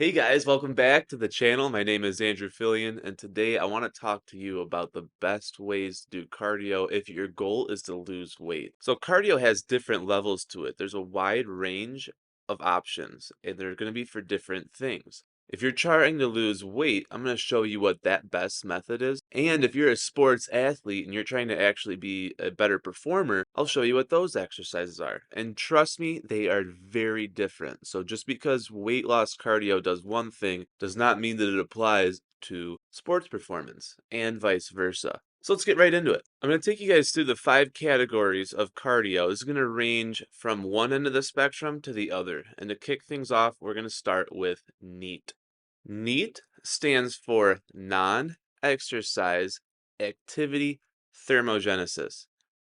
Hey guys, welcome back to the channel. My name is Andrew Fillion, and today I want to talk to you about the best ways to do cardio if your goal is to lose weight. So, cardio has different levels to it. There's a wide range of options, and they're going to be for different things. If you're trying to lose weight, I'm going to show you what that best method is. And if you're a sports athlete and you're trying to actually be a better performer, I'll show you what those exercises are. And trust me, they are very different. So just because weight loss cardio does one thing does not mean that it applies to sports performance and vice versa. So let's get right into it. I'm going to take you guys through the 5 categories of cardio. This is going to range from one end of the spectrum to the other. And to kick things off, we're going to start with NEAT. NEAT stands for non-exercise activity thermogenesis.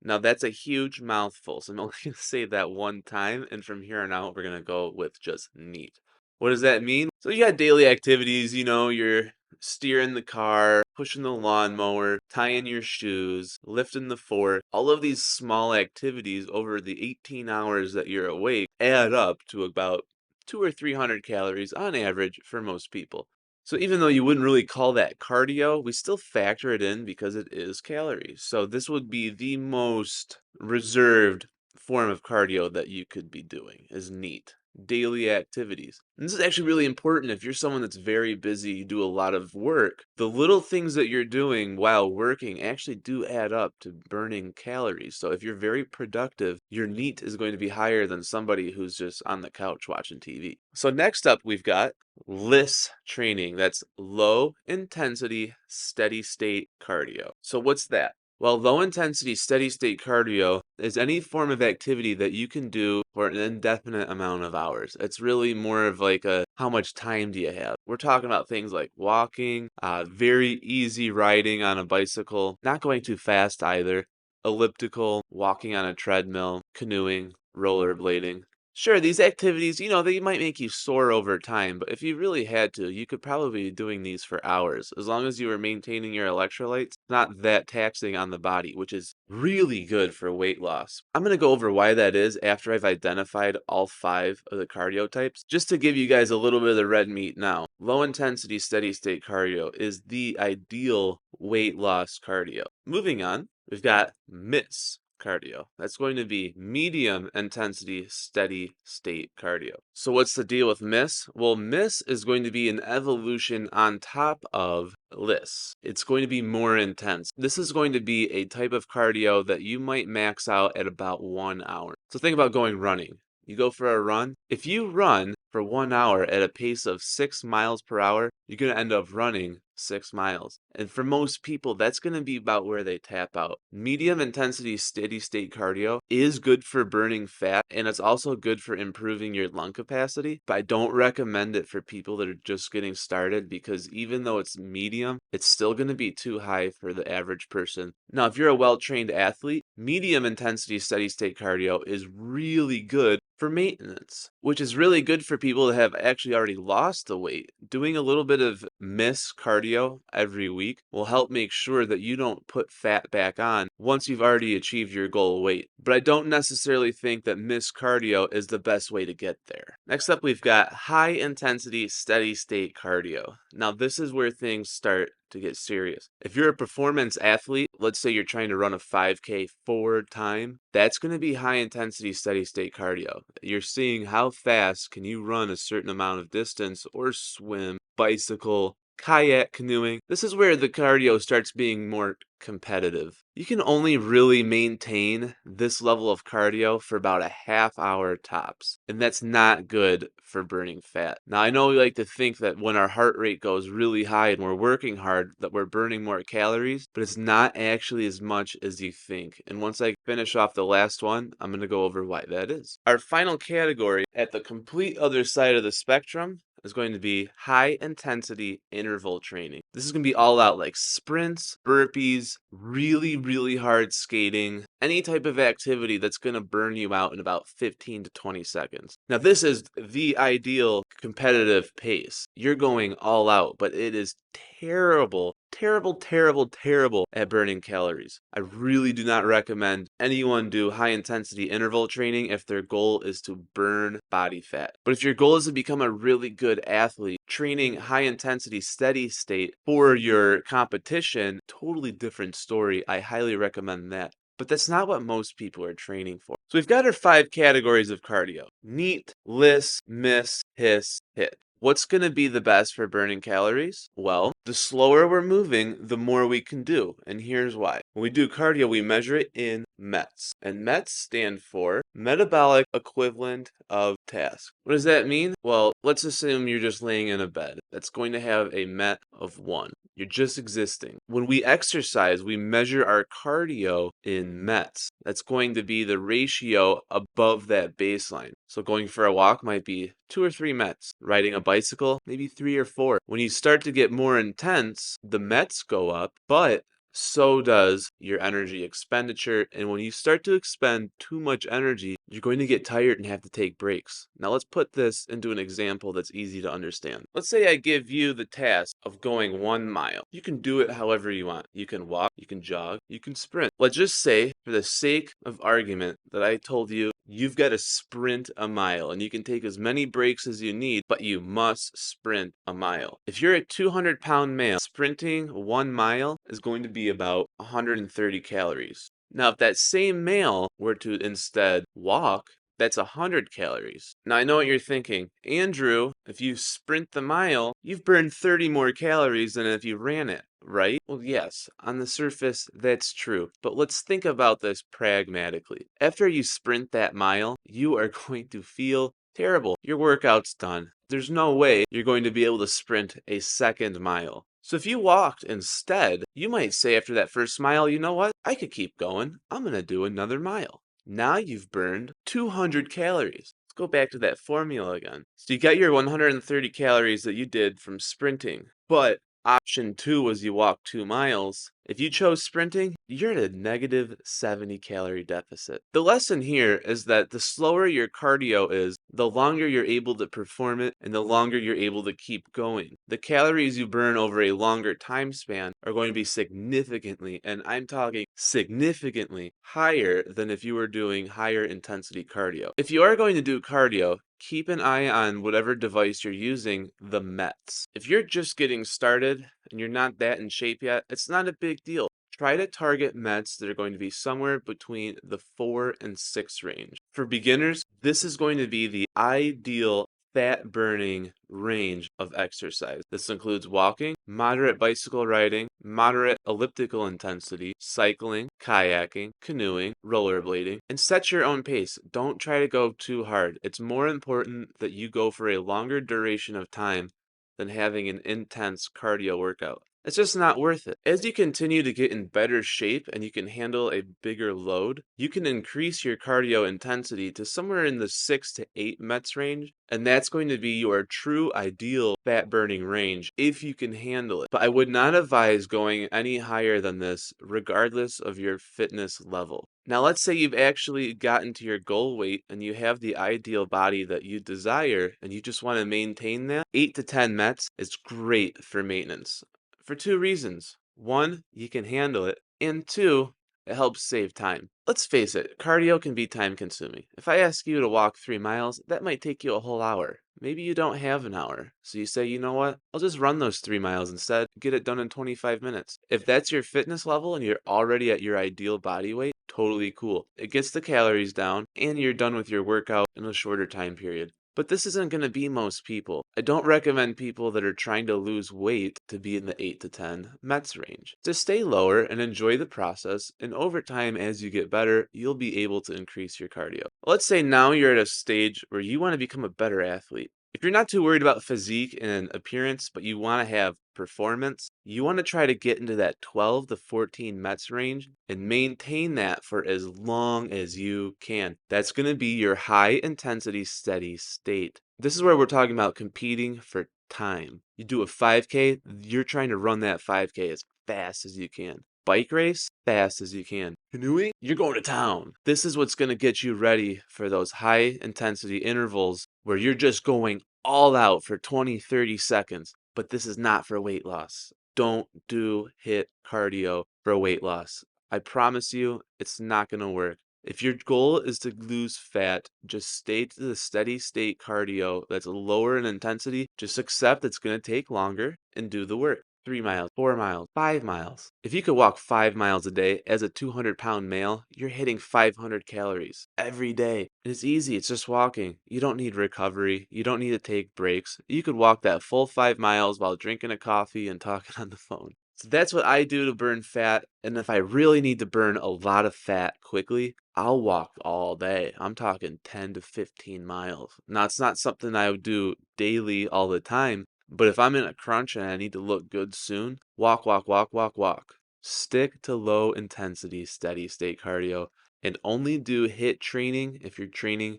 Now that's a huge mouthful, so I'm only going to say that one time, and from here on out, we're going to go with just NEAT. What does that mean? So you got daily activities, you're steering the car, pushing the lawnmower, tying your shoes, lifting the fork. All of these small activities over the 18 hours that you're awake add up to about 200 or 300 calories on average for most people. So even though you wouldn't really call that cardio, we still factor it in because it is calories. So this would be the most reserved form of cardio that you could be doing is NEAT, daily activities. And this is actually really important if you're someone that's very busy, you do a lot of work. The little things that you're doing while working actually do add up to burning calories. So if you're very productive, your NEAT is going to be higher than somebody who's just on the couch watching TV. So next up, we've got LISS training. That's low intensity, steady state cardio. So what's that? Well, low intensity, steady state cardio is any form of activity that you can do for an indefinite amount of hours. It's really more of like a how much time do you have? We're talking about things like walking, very easy riding on a bicycle, not going too fast either, elliptical, walking on a treadmill, canoeing, rollerblading. Sure, these activities, they might make you sore over time, but if you really had to, you could probably be doing these for hours. As long as you were maintaining your electrolytes, not that taxing on the body, which is really good for weight loss. I'm going to go over why that is after I've identified all 5 of the cardio types, just to give you guys a little bit of the red meat now. Low intensity, steady state cardio is the ideal weight loss cardio. Moving on, we've got MISS cardio. That's going to be medium intensity, steady state cardio. So what's the deal with MISS? Well, MISS is going to be an evolution on top of LISS. It's going to be more intense. This is going to be a type of cardio that you might max out at about 1 hour. So think about going running. You go for a run. If you run for 1 hour at a pace of 6 miles per hour, you're going to end up running 6 miles. And for most people, that's going to be about where they tap out. Medium intensity steady state cardio is good for burning fat, and it's also good for improving your lung capacity, but I don't recommend it for people that are just getting started because even though it's medium, it's still going to be too high for the average person. Now, if you're a well-trained athlete, medium intensity steady state cardio is really good for maintenance, which is really good for people that have actually already lost the weight. Doing a little bit of MISS cardio every week will help make sure that you don't put fat back on once you've already achieved your goal weight. But I don't necessarily think that MISS cardio is the best way to get there. Next up, we've got high intensity steady state cardio. Now, this is where things start to get serious. If you're a performance athlete, let's say you're trying to run a 5K forward time, that's going to be high intensity steady state cardio. You're seeing how fast can you run a certain amount of distance or swim, bicycle, kayak, canoeing. This is where the cardio starts being more competitive. You can only really maintain this level of cardio for about a half hour tops, and that's not good for burning fat. Now, I know we like to think that when our heart rate goes really high and we're working hard, that we're burning more calories, but it's not actually as much as you think. And once I finish off the last one, I'm going to go over why that is. Our final category at the complete other side of the spectrum is going to be high intensity interval training. This is going to be all out like sprints, burpees, really hard skating, any type of activity that's going to burn you out in about 15 to 20 seconds. Now, this is the ideal competitive pace. You're going all out, but it is terrible, terrible, terrible, terrible at burning calories. I really do not recommend anyone do high intensity interval training if their goal is to burn body fat. But if your goal is to become a really good athlete, training high intensity steady state for your competition, totally different story. I highly recommend that. But that's not what most people are training for. So we've got our 5 categories of cardio: NEAT, LISS, MISS, HISS, HIIT. What's going to be the best for burning calories? Well, the slower we're moving, the more we can do. And here's why. When we do cardio, we measure it in METs. And METs stand for metabolic equivalent of task. What does that mean? Well, let's assume you're just laying in a bed. That's going to have a MET of 1. You're just existing. When we exercise, we measure our cardio in METs. That's going to be the ratio above that baseline. So going for a walk might be 2 or 3 METs. Riding a bicycle, maybe 3 or 4. When you start to get more intense, the METs go up, but so does your energy expenditure. And when you start to expend too much energy, you're going to get tired and have to take breaks. Now let's put this into an example that's easy to understand. Let's say I give you the task of going 1 mile. You can do it however you want. You can walk, you can jog, you can sprint. Let's just say, for the sake of argument, that I told you you've got to sprint a mile, and you can take as many breaks as you need, but you must sprint a mile. If you're a 200-pound male, sprinting 1 mile is going to be about 130 calories. Now, if that same male were to instead walk, that's 100 calories. Now, I know what you're thinking. Andrew, if you sprint the mile, you've burned 30 more calories than if you ran it, right? Well, yes, on the surface, that's true. But let's think about this pragmatically. After you sprint that mile, you are going to feel terrible. Your workout's done. There's no way you're going to be able to sprint a second mile. So if you walked instead, you might say after that first mile, you know what? I could keep going. I'm going to do another mile. Now you've burned 200 calories. Let's go back to that formula again. So you got your 130 calories that you did from sprinting, but option 2 was you walk 2 miles. If you chose sprinting, you're at a negative 70 calorie deficit. The lesson here is that the slower your cardio is, the longer you're able to perform it and the longer you're able to keep going. The calories you burn over a longer time span are going to be significantly, and I'm talking significantly, higher than if you were doing higher intensity cardio. If you are going to do cardio, keep an eye on whatever device you're using, the METs. If you're just getting started and you're not that in shape yet, it's not a big deal. Try to target METs that are going to be somewhere between the 4 and 6 range. For beginners, this is going to be the ideal fat burning range of exercise. This includes walking, moderate bicycle riding, moderate elliptical intensity, cycling, kayaking, canoeing, rollerblading, and set your own pace. Don't try to go too hard. It's more important that you go for a longer duration of time than having an intense cardio workout. It's just not worth it. As you continue to get in better shape and you can handle a bigger load, you can increase your cardio intensity to somewhere in the 6 to 8 METs range, and that's going to be your true ideal fat burning range if you can handle it. But I would not advise going any higher than this, regardless of your fitness level. Now, let's say you've actually gotten to your goal weight and you have the ideal body that you desire and you just want to maintain that. 8 to 10 METs is great for maintenance for 2 reasons. 1, you can handle it, and 2, it helps save time. Let's face it, cardio can be time consuming. If I ask you to walk 3 miles, that might take you a whole hour. Maybe you don't have an hour. So you say, you know what? I'll just run those 3 miles instead, get it done in 25 minutes. If that's your fitness level and you're already at your ideal body weight, totally cool. It gets the calories down and you're done with your workout in a shorter time period. But this isn't going to be most people. I don't recommend people that are trying to lose weight to be in the 8 to 10 METs range. Just stay lower and enjoy the process, and over time, as you get better, you'll be able to increase your cardio. Let's say now you're at a stage where you want to become a better athlete. If you're not too worried about physique and appearance, but you want to have performance, you want to try to get into that 12 to 14 METs range and maintain that for as long as you can. That's going to be your high intensity steady state. This is where we're talking about competing for time. You do a 5K, you're trying to run that 5K as fast as you can. Bike race, fast as you can. Canoeing, you're going to town. This is what's going to get you ready for those high intensity intervals where you're just going all out for 20, 30 seconds. But this is not for weight loss. Don't do HIIT cardio for weight loss. I promise you, it's not going to work. If your goal is to lose fat, just stay to the steady state cardio that's lower in intensity. Just accept it's going to take longer and do the work. 3 miles, 4 miles, 5 miles. If you could walk 5 miles a day as a 200-pound male, you're hitting 500 calories every day. And it's easy, it's just walking. You don't need recovery, you don't need to take breaks. You could walk that full 5 miles while drinking a coffee and talking on the phone. So that's what I do to burn fat. And if I really need to burn a lot of fat quickly, I'll walk all day. I'm talking 10 to 15 miles. Now, it's not something I would do daily all the time, but if I'm in a crunch and I need to look good soon, walk, walk, walk, walk, walk. Stick to low intensity, steady state cardio and only do HIIT training if you're training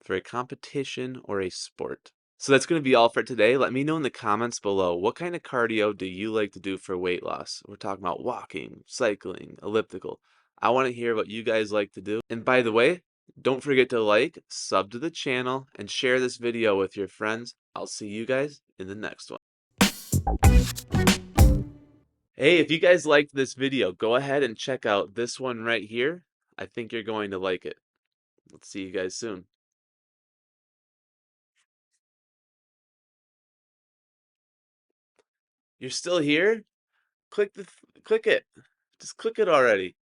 for a competition or a sport. So that's going to be all for today. Let me know in the comments below, what kind of cardio do you like to do for weight loss? We're talking about walking, cycling, elliptical. I want to hear what you guys like to do. And by the way, don't forget to like, sub to the channel, and share this video with your friends. I'll see you guys in the next one. Hey, if you guys liked this video, go ahead and check out this one right here. I think you're going to like it. Let's see you guys soon. You're still here? Click it. Just click it already.